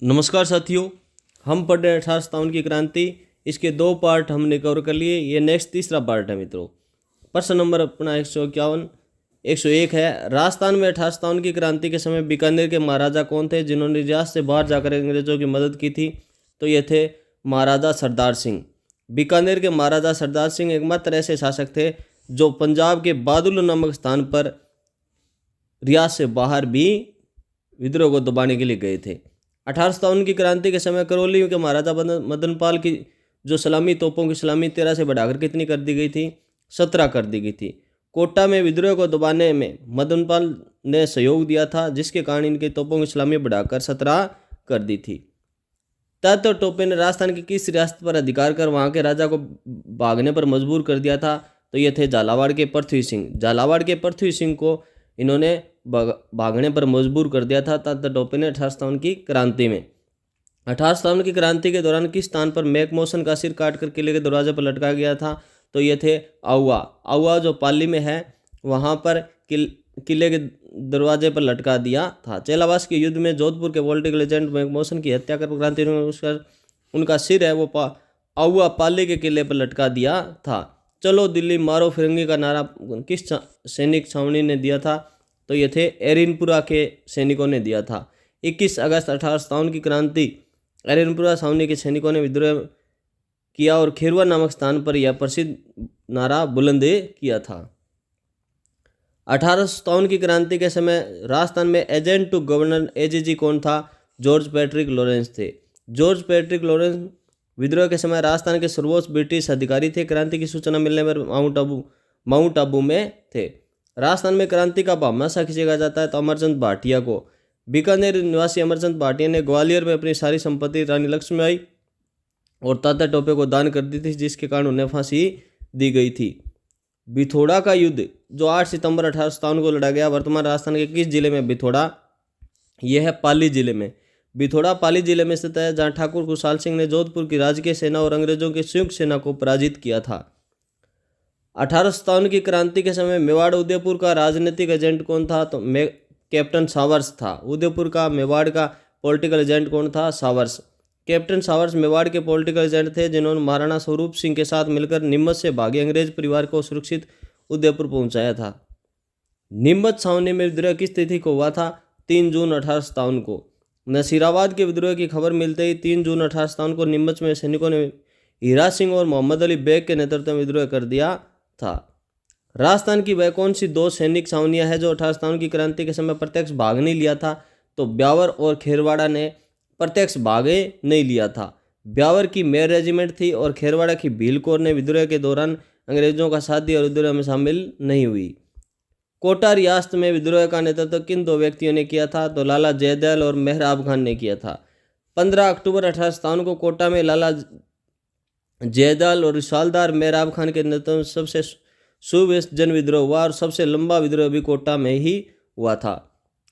नमस्कार साथियों, हम पढ़ रहे हैं 1857 की क्रांति। इसके दो पार्ट हमने कवर कर लिए। ये नेक्स्ट तीसरा पार्ट है मित्रों। प्रश्न नंबर अपना 101 है। राजस्थान में 1857 की क्रांति के समय बीकानेर के महाराजा कौन थे जिन्होंने रियासत से बाहर जाकर अंग्रेजों की मदद की थी? तो ये थे महाराजा सरदार सिंह। बीकानेर के महाराजा सरदार सिंह एकमात्र ऐसे शासक थे जो पंजाब के बादुल नामक स्थान पर रियासत से बाहर भी विद्रोह को दबाने के लिए गए थे। 1857 की क्रांति के समय करौली के महाराजा मदनपाल की जो सलामी तोपों की सलामी 13 से बढ़ाकर कितनी कर दी गई थी? 17 कर दी गई थी। कोटा में विद्रोह को दबाने में मदनपाल ने सहयोग दिया था, जिसके कारण इनकी तोपों की सलामी बढ़ाकर 17 कर दी थी। तात्या टोपे ने राजस्थान की किस रियासत पर अधिकार कर वहां के राजा को भागने पर मजबूर कर दिया था? तो ये थे झालावाड़ के पृथ्वी सिंह। झालावाड़ के पृथ्वी सिंह को इन्होंने भागने पर मजबूर कर दिया था तात्या टोपे ने 1857 की क्रांति में। 1857 की क्रांति के दौरान किस स्थान पर मैकमोहन का सिर काटकर किले के दरवाजे पर लटकाया गया था? तो ये थे आउवा जो पाली में है, वहां पर किले के दरवाजे पर लटका दिया था। चेलावास के युद्ध में जोधपुर के पॉलिटिकल एजेंट मैकमोहन की हत्या कर क्रांति उनका सिर है वो आउवा पाली के किले पर लटका दिया था। चलो दिल्ली मारो फिरंगी का नारा किस सैनिक छावनी ने दिया था? तो ये थे एरिनपुरा के सैनिकों ने दिया था। 21 अगस्त 1857 की क्रांति एरिनपुरा छावनी के सैनिकों ने विद्रोह किया और खेरवा नामक स्थान पर यह प्रसिद्ध नारा बुलंद किया था। 1857 की क्रांति के समय राजस्थान में एजेंट टू गवर्नर एजीजी कौन था? जॉर्ज पैट्रिक लॉरेंस थे। जॉर्ज पैट्रिक लॉरेंस विद्रोह के समय राजस्थान के सर्वोच्च ब्रिटिश अधिकारी थे। क्रांति की सूचना मिलने पर माउंट आबू में थे। राजस्थान में क्रांति का भामाशाह किसे कहा जाता है? तो अमरचंद भाटिया को। बीकानेर निवासी अमरचंद भाटिया ने ग्वालियर में अपनी सारी संपत्ति रानी लक्ष्मीबाई और तात्या टोपे को दान कर दी थी, जिसके कारण उन्हें फांसी दी गई थी। बिथोड़ा का युद्ध जो 8 सितंबर 1857 को लड़ा गया, वर्तमान राजस्थान के किस जिले में बिथोड़ा? यह है पाली जिले में। बिथोड़ा पाली जिले में स्थित है, जहां ठाकुर खुशहाल सिंह ने जोधपुर की राजकीय सेना और अंग्रेजों की संयुक्त सेना को पराजित किया था। 1857 की क्रांति के समय मेवाड़ उदयपुर का राजनीतिक एजेंट कौन था? तो कैप्टन सावर्स था। उदयपुर का मेवाड़ का पॉलिटिकल एजेंट कौन था? सावर्स। कैप्टन सावर्स मेवाड़ के पॉलिटिकल एजेंट थे जिन्होंने महाराणा स्वरूप सिंह के साथ मिलकर नीमच से भागे अंग्रेज परिवार को सुरक्षित उदयपुर पहुंचाया था। नीमच छावनी में विद्रोह किस तिथि को हुआ था? 3 जून 1857 को। नसीराबाद के विद्रोह की खबर मिलते ही 3 जून 1857 को नीमच में सैनिकों ने हीरा सिंह और मोहम्मद अली बेग के नेतृत्व में विद्रोह कर दिया था। राजस्थान की वह कौन सी 2 सैनिक छावनियां हैं जो 1857 की क्रांति के समय प्रत्यक्ष भाग नहीं लिया था? तो ब्यावर और खेरवाड़ा ने प्रत्यक्ष भाग नहीं लिया था। ब्यावर की मेयर रेजिमेंट थी और खेरवाड़ा की भील कोर ने विद्रोह के दौरान अंग्रेजों का साथ दिया और विद्रोह में शामिल नहीं हुई। कोटा रियासत में विद्रोह का नेतृत्व किन 2 व्यक्तियों ने किया था? तो लाला जयदयाल और मेहराब खान ने किया था। 15 अक्टूबर 1857 को कोटा में लाला जयदयाल और रिसालदार मेहराब खान के नेतृत्व में सबसे सुव्यस्त जन विद्रोह हुआ और सबसे लंबा विद्रोह भी कोटा में ही हुआ था।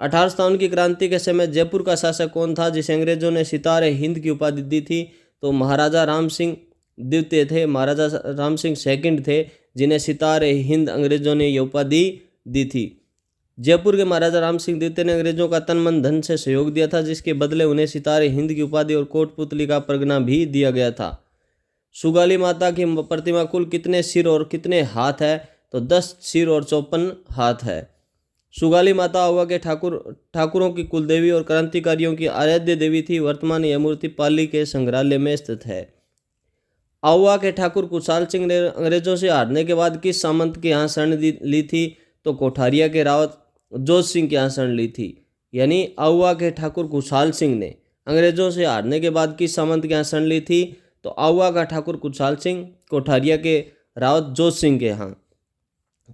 1857 की क्रांति के समय जयपुर का शासक कौन था जिसे अंग्रेजों ने सितारे हिंद की उपाधि दी थी? तो महाराजा राम सिंह द्वितीय थे। महाराजा राम सिंह सेकंड थे जिन्हें सितारे हिंद अंग्रेजों ने यह उपाधि दी थी। जयपुर के महाराजा राम सिंह द्वितीय ने अंग्रेजों का तन मन धन से सहयोग दिया था, जिसके बदले उन्हें सितारे हिंद की उपाधि और कोटपुतली का परगना भी दिया गया था। सुगाली माता की प्रतिमा कुल कितने सिर और कितने हाथ है? तो 10 सिर और 54 हाथ है। सुगाली माता आउवा के ठाकुरों की कुलदेवी और क्रांतिकारियों की आराध्य देवी थी। वर्तमान यह मूर्ति पाली के संग्रहालय में स्थित है। आउवा के ठाकुर खुशहाल सिंह ने अंग्रेजों से हारने के बाद किस सामंत के यहाँ शरण ली थी? तो कोठारिया के रावत जोध सिंह के यहाँ शरण ली थी। यानी आउवा के ठाकुर खुशहाल सिंह ने अंग्रेजों से हारने के बाद किस सामंत के यहाँ शरण ली थी? तो आउवा का ठाकुर खुशहाल सिंह कोठारिया के रावत जोध सिंह के यहाँ।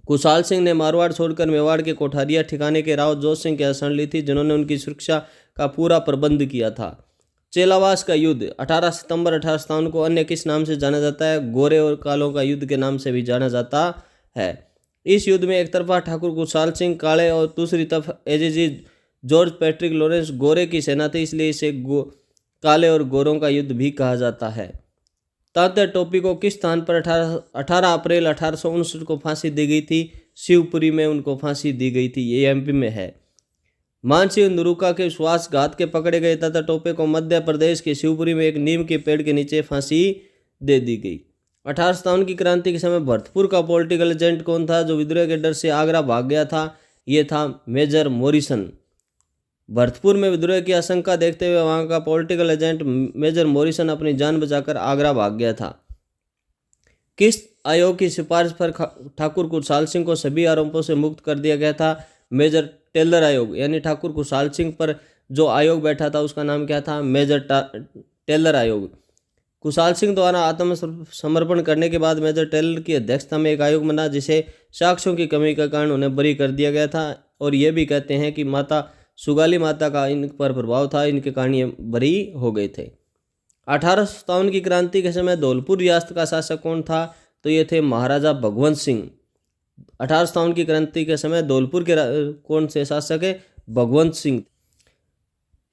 खुशहाल सिंह ने मारवाड़ छोड़कर मेवाड़ के कोठारिया ठिकाने के रावत जोध सिंह के यहाँ शरण ली थी, जिन्होंने उनकी सुरक्षा का पूरा प्रबंध किया था। चेलावास का युद्ध 18 सितंबर 1857 को अन्य किस नाम से जाना जाता है? गोरे और कालों का युद्ध के नाम से भी जाना जाता है। इस युद्ध में एक तरफा ठाकुर खुशहाल सिंह काले और दूसरी तरफ एजीजी जॉर्ज पैट्रिक लॉरेंस गोरे की सेना थी, इसलिए इसे काले और गोरों का युद्ध भी कहा जाता है। तात्या टोपी को किस स्थान पर 18 अप्रैल 1859 को फांसी दी गई थी? शिवपुरी में उनको फांसी दी गई थी। ये एमपी में है। मानसिंह नरूका के विश्वासघात के पकड़े गए तथा टोपे को मध्य प्रदेश के शिवपुरी में एक नीम के पेड़ के नीचे फांसी दे दी गई। 1857 की क्रांति के समय भरतपुर का पॉलिटिकल एजेंट कौन था जो विद्रोह के डर से आगरा भाग गया था? ये था मेजर मॉरिसन। भरतपुर में विद्रोह की आशंका देखते हुए वहां का पॉलिटिकल एजेंट मेजर मॉरिसन अपनी जान बचाकर आगरा भाग गया था। किस आयोग की सिफारिश पर ठाकुर खुशहाल सिंह को सभी आरोपों से मुक्त कर दिया गया था? मेजर टेलर आयोग। यानी ठाकुर खुशहाल सिंह पर जो आयोग बैठा था उसका नाम क्या था? मेजर टेलर आयोग। खुशहाल सिंह द्वारा आत्मसमर्पण करने के बाद मेजर टेलर की अध्यक्षता में एक आयोग बना जिसे साक्ष्यों की कमी के कारण उन्हें बरी कर दिया गया था। और ये भी कहते हैं कि माता सुगाली माता का इन पर प्रभाव था, इनके कारण ये बरी हो गए थे। 1857 की क्रांति के समय धौलपुर रियासत का शासक कौन था? तो ये थे महाराजा भगवंत सिंह। 1857 की क्रांति के समय धौलपुर के कौन से शासक है? भगवंत सिंह।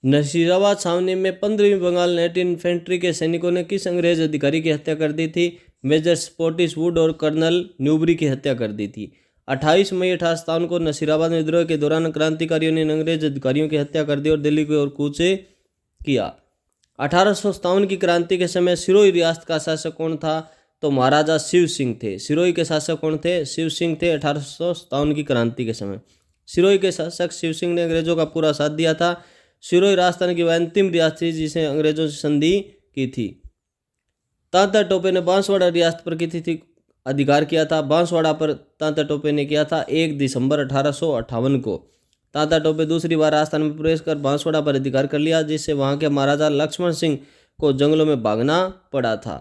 नसीराबाद छावनी में 15वीं बंगाल नेट इन्फेंट्री के सैनिकों ने किस अंग्रेज अधिकारी की हत्या कर दी थी? मेजर स्पॉटिस वुड और कर्नल न्यूबरी की हत्या कर दी थी। 28 मई 1857 को नसीराबाद में विद्रोह के दौरान क्रांतिकारियों ने अंग्रेज अधिकारियों की हत्या कर दी और दिल्ली की ओर कूच किया। 1857 की क्रांति के समय सिरोही रियासत का शासक कौन था? तो महाराजा शिव सिंह थे। सिरोही के शासक कौन थे? शिव सिंह थे 1857 की क्रांति के समय। सिरोही के शासक शिव सिंह ने अंग्रेजों का पूरा साथ दिया था। सिरोही राजस्थान की वह अंतिम रियासत थी जिसे अंग्रेजों से संधि की थी। तांता टोपे ने बांसवाड़ा रियासत पर की थी अधिकार किया था। बांसवाड़ा पर तांता टोपे ने किया था 1 दिसंबर 1858 को। तांता टोपे दूसरी बार राजस्थान में प्रवेश कर बांसवाड़ा पर अधिकार कर लिया जिससे वहां के महाराजा लक्ष्मण सिंह को जंगलों में भागना पड़ा था।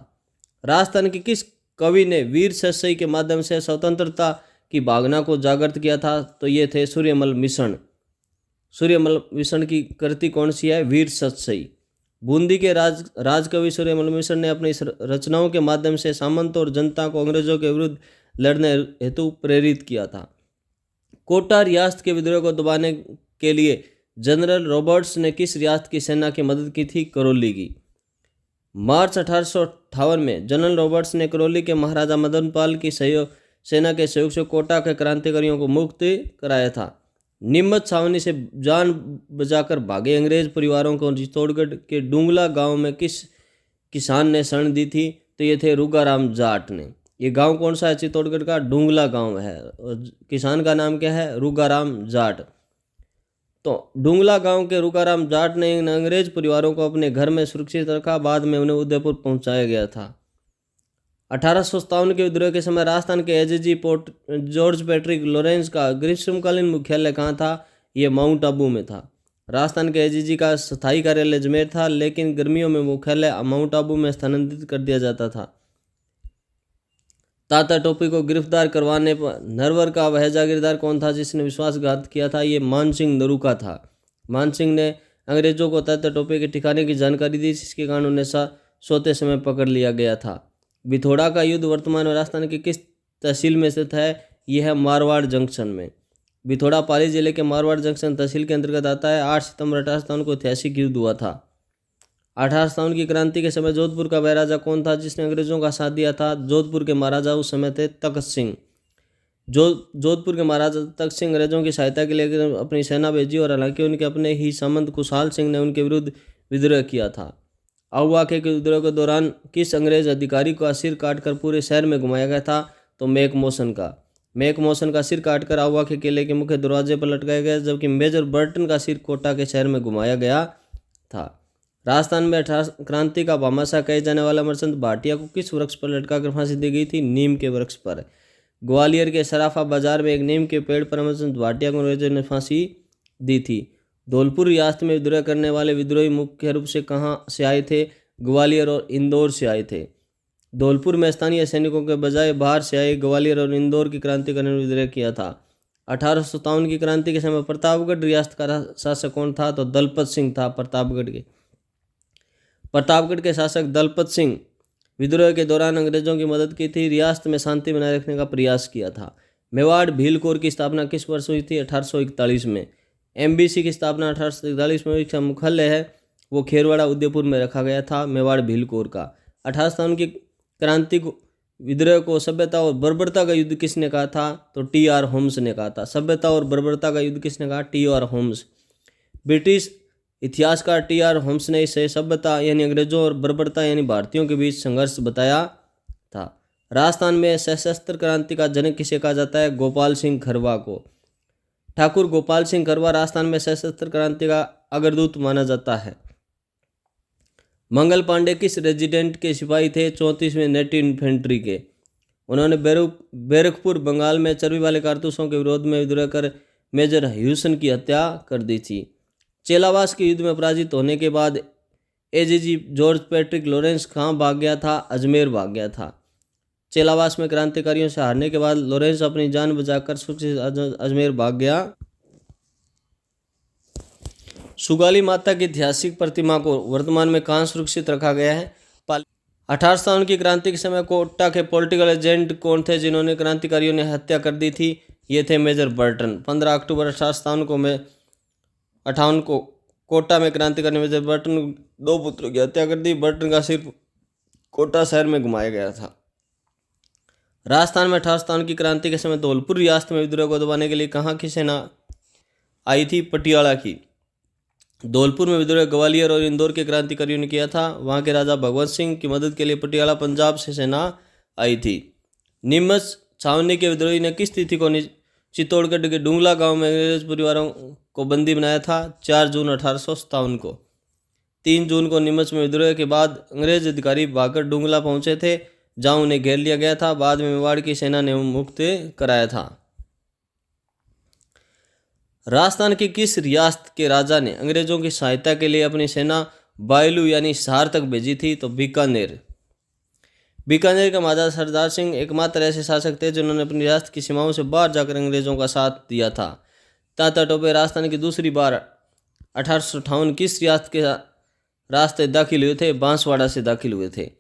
राजस्थान के किस कवि ने वीर सतसई के माध्यम से स्वतंत्रता की भावना को जागृत किया था? तो ये थे सूर्यमल मिश्र। सूर्यमल मिश्र की कृति कौन सी है? वीर सतसई। बूंदी के राजकवि सूर्यमल मिश्र ने अपनी रचनाओं के माध्यम से सामंत और जनता को अंग्रेजों के विरुद्ध लड़ने हेतु प्रेरित किया था। कोटा रियासत के विद्रोह को दबाने के लिए जनरल रॉबर्ट्स ने किस रियासत की सेना की मदद की थी? करौली की। मार्च 1858 में जनरल रॉबर्ट्स ने करौली के महाराजा मदनपाल की सेना के सहयोग से कोटा के क्रांतिकारियों को मुक्त कराया था। नीमच छावनी से जान बचाकर भागे अंग्रेज परिवारों को चित्तौड़गढ़ के डूंगला गांव में किस किसान ने शरण दी थी? तो ये थे रूगाराम जाट ने। ये गांव कौन सा है? चित्तौड़गढ़ का डूंगला गांव है और किसान का नाम क्या है? रूगाराम जाट। तो डूंगला गांव के रूगाराम जाट ने इन अंग्रेज परिवारों को अपने घर में सुरक्षित रखा। बाद में उन्हें उदयपुर पहुंचाया गया था। 1857 के विद्रोह के समय राजस्थान के AGG port George Patrick Lawrence का ग्रीष्मकालीन मुख्यालय कहाँ था? ये माउंट आबू में था। राजस्थान के एजीजी का स्थायी कार्यालय अजमेर था लेकिन गर्मियों में मुख्यालय माउंट आबू में स्थानांतरित कर दिया जाता था। ताता टोपी को गिरफ्तार करवाने पर नरवर का वह जागीरदार कौन था जिसने विश्वासघात किया था? ये मानसिंह नरूका था। मानसिंह ने अंग्रेजों को ताता टोपी के ठिकाने की जानकारी दी जिसके कारण उन्हें सोते समय पकड़ लिया गया था। बिथोड़ा का युद्ध वर्तमान राजस्थान की किस तहसील में स्थित है? यह है मारवाड़ जंक्शन में। बिथोड़ा पाली जिले के मारवाड़ जंक्शन तहसील के अंतर्गत आता है। 8 सितंबर 1857 को ऐतिहासिक युद्ध हुआ था। 1857 की क्रांति के समय जोधपुर का वह राजा कौन था जिसने अंग्रेजों का साथ दिया था? जोधपुर के महाराजा उस समय थे तख्त सिंह। जोधपुर के महाराजा तख्त सिंह अंग्रेजों की सहायता के लिए अपनी सेना भेजी और हालांकि उनके अपने ही सामंत खुशहाल सिंह ने उनके विरुद्ध विद्रोह किया था। आउवाके के विद्रोह के दौरान किस अंग्रेज अधिकारी का सिर काटकर पूरे शहर में घुमाया गया था? तो मैकमोसन का सिर काटकर आउवाके किले के मुख्य दरवाजे पर लटकाया गया जबकि मेजर बर्टन का सिर कोटा के शहर में घुमाया गया था। राजस्थान में क्रांति का भामाशाह कहे जाने वाला अमरचंद भाटिया को किस वृक्ष पर लटकाकर फांसी दी गई थी? नीम के वृक्ष पर। ग्वालियर के सराफा बाजार में एक नीम के पेड़ पर अमरचंद भाटिया को अंग्रेजों ने फांसी दी थी। धौलपुर रियासत में विद्रोह करने वाले विद्रोही मुख्य रूप से कहाँ से आए थे? ग्वालियर और इंदौर से आए थे। धौलपुर में स्थानीय सैनिकों के बजाय बाहर से आए ग्वालियर और इंदौर की क्रांतिकारियों ने विद्रोह किया था। 1857 की क्रांति के समय प्रतापगढ़ रियासत का शासक कौन था? तो दलपत सिंह था। प्रतापगढ़ के शासक दलपत सिंह विद्रोह के दौरान अंग्रेजों की मदद की थी। रियासत में शांति बनाए रखने का प्रयास किया था। मेवाड़ भील कोर की स्थापना किस वर्ष हुई थी? 1841 में। एमबीसी की स्थापना 1841 में। इसका मुख्यालय है वो खेरवाड़ा उदयपुर में रखा गया था मेवाड़ भील कोर का। 1857 की क्रांति को विद्रोह को सभ्यता और बर्बरता का युद्ध किसने कहा था? तो टी आर होम्स ने कहा था। सभ्यता और बर्बरता का युद्ध किसने कहा? T R Holmes. ब्रिटिश इतिहासकार टी.आर. होम्स ने इसे सभ्यता यानी अंग्रेजों और बर्बरता यानी भारतीयों के बीच संघर्ष बताया था। राजस्थान में सशस्त्र क्रांति का जनक किसे कहा जाता है? गोपाल सिंह खरवा को। ठाकुर गोपाल सिंह खरवा राजस्थान में सशस्त्र क्रांति का अग्रदूत माना जाता है। मंगल पांडे किस रेजिडेंट के सिपाही थे? 34वें नेटिव इन्फेंट्री के। उन्होंने बैरकपुर बंगाल में चर्बी वाले कारतूसों के विरोध में विद्रोह कर मेजर ह्यूसन की हत्या कर दी थी। चेलावास के युद्ध में पराजित होने के बाद एजीजी जॉर्ज पैट्रिक लॉरेंस कहाँ भाग गया था? अजमेर भाग गया था। चेलावास में क्रांतिकारियों से हारने के बाद लॉरेंस अपनी जान बचाकर सुरक्षित अजमेर भाग गया। सुगाली माता की ऐतिहासिक प्रतिमा को वर्तमान में कहाँ सुरक्षित रखा गया है? 1857 की क्रांति के समय कोटा के पॉलिटिकल एजेंट कौन थे जिन्होंने क्रांतिकारियों ने हत्या कर दी थी? ये थे मेजर बर्टन। 15 अक्टूबर 1858 को कोटा में क्रांतिकारी मेजर बर्टन 2 पुत्रों की हत्या कर दी। बर्टन का सिर कोटा शहर में घुमाया गया था। राजस्थान में 1857 की क्रांति के समय धौलपुर रियासत में विद्रोह को दबाने के लिए कहाँ की सेना आई थी? पटियाला की। धौलपुर में विद्रोह ग्वालियर और इंदौर के क्रांतिकारियों ने किया था। वहाँ के राजा भगवत सिंह की मदद के लिए पटियाला पंजाब से सेना आई थी। नीमच छावनी के विद्रोही ने किस तिथि को चित्तौड़गढ़ के डुंगला गांव में अंग्रेज परिवारों को बंदी बनाया था? 4 जून 1857 को। 3 जून को नीमच में विद्रोह के बाद अंग्रेज अधिकारी भागकर डुंगला पहुंचे थे, जहां उन्हें घेर लिया गया था। बाद में मेवाड़ की सेना ने मुक्त कराया था। राजस्थान की किस रियासत के राजा ने अंग्रेजों की सहायता के लिए अपनी सेना बायलू यानी हिसार तक भेजी थी? तो बीकानेर। बीकानेर का महाराजा सरदार सिंह एकमात्र ऐसे शासक थे जिन्होंने अपनी रियासत की सीमाओं से बाहर जाकर अंग्रेजों का साथ दिया था। तात्या टोपे राजस्थान की दूसरी बार 1858 किस रियासत के रास्ते दाखिल हुए थे? बांसवाड़ा से दाखिल हुए थे।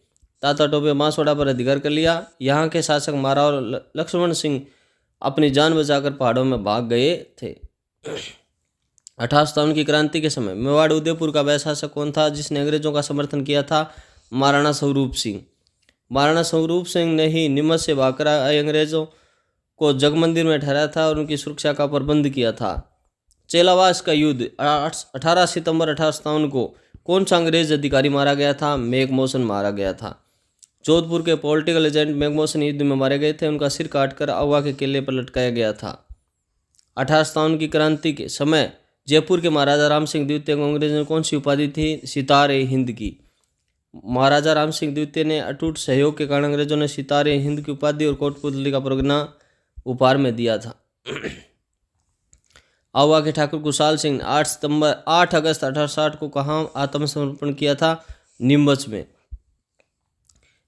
तात्या टोपे बांसवाड़ा पर अधिकार कर लिया। यहाँ के शासक महाराजा और लक्ष्मण सिंह अपनी जान बचाकर पहाड़ों में भाग गए थे। 1857 की क्रांति के समय मेवाड़ उदयपुर का वह शासक कौन था जिसने अंग्रेजों का समर्थन किया था? महाराणा स्वरूप सिंह। महाराणा स्वरूप सिंह ने ही नीमच से भागकर आए अंग्रेजों को जगमंदिर में ठहराया था और उनकी सुरक्षा का प्रबंध किया था। चेलावास का युद्ध 18 सितंबर 1857 को कौन सा अंग्रेज अधिकारी मारा गया था? मैकमोसन मारा गया था। जोधपुर के पॉलिटिकल एजेंट मैकमोसन युद्ध में मारे गए थे। उनका सिर काटकर आवा के किले पर लटकाया गया था। 1857 की क्रांति के समय जयपुर के महाराजा राम सिंह द्वितीय को अंग्रेजों ने कौन सी उपाधि थी? सितारे हिंद की। महाराजा राम सिंह द्वितीय ने अटूट सहयोग के कारण अंग्रेजों ने सितारे हिंद की उपाधि और कोटपुतली का परगना उपहार में दिया था। आवा के ठाकुर कुशाल सिंह 8 अगस्त 1860 को कहाँ आत्मसमर्पण किया था? नीमच में।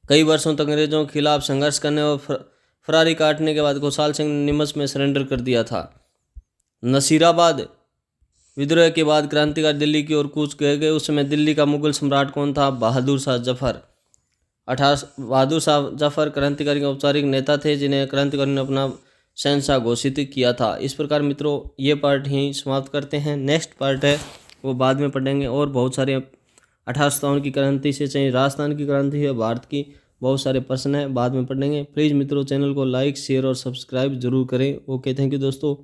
कई वर्षों तक अंग्रेजों के खिलाफ संघर्ष करने और फरारी काटने के बाद कुशाल सिंह ने नीमच में सरेंडर कर दिया था। नसीराबाद विद्रोह के बाद क्रांतिकारी दिल्ली की ओर कूच गए। उस समय दिल्ली का मुगल सम्राट कौन था? बहादुर शाह जफर। बहादुर शाह जफर क्रांतिकारी के औपचारिक नेता थे जिन्हें क्रांतिकारियों ने अपना शहंशाह घोषित किया था। इस प्रकार मित्रों ये पार्ट ही समाप्त करते हैं। नेक्स्ट पार्ट है वो बाद में पढ़ेंगे और बहुत सारे 1857 की क्रांति से चाहे राजस्थान की क्रांति है, भारत की बहुत सारे प्रश्न हैं बाद में पढ़ेंगे। प्लीज़ मित्रों चैनल को लाइक शेयर और सब्सक्राइब जरूर करें। ओके, थैंक यू दोस्तों।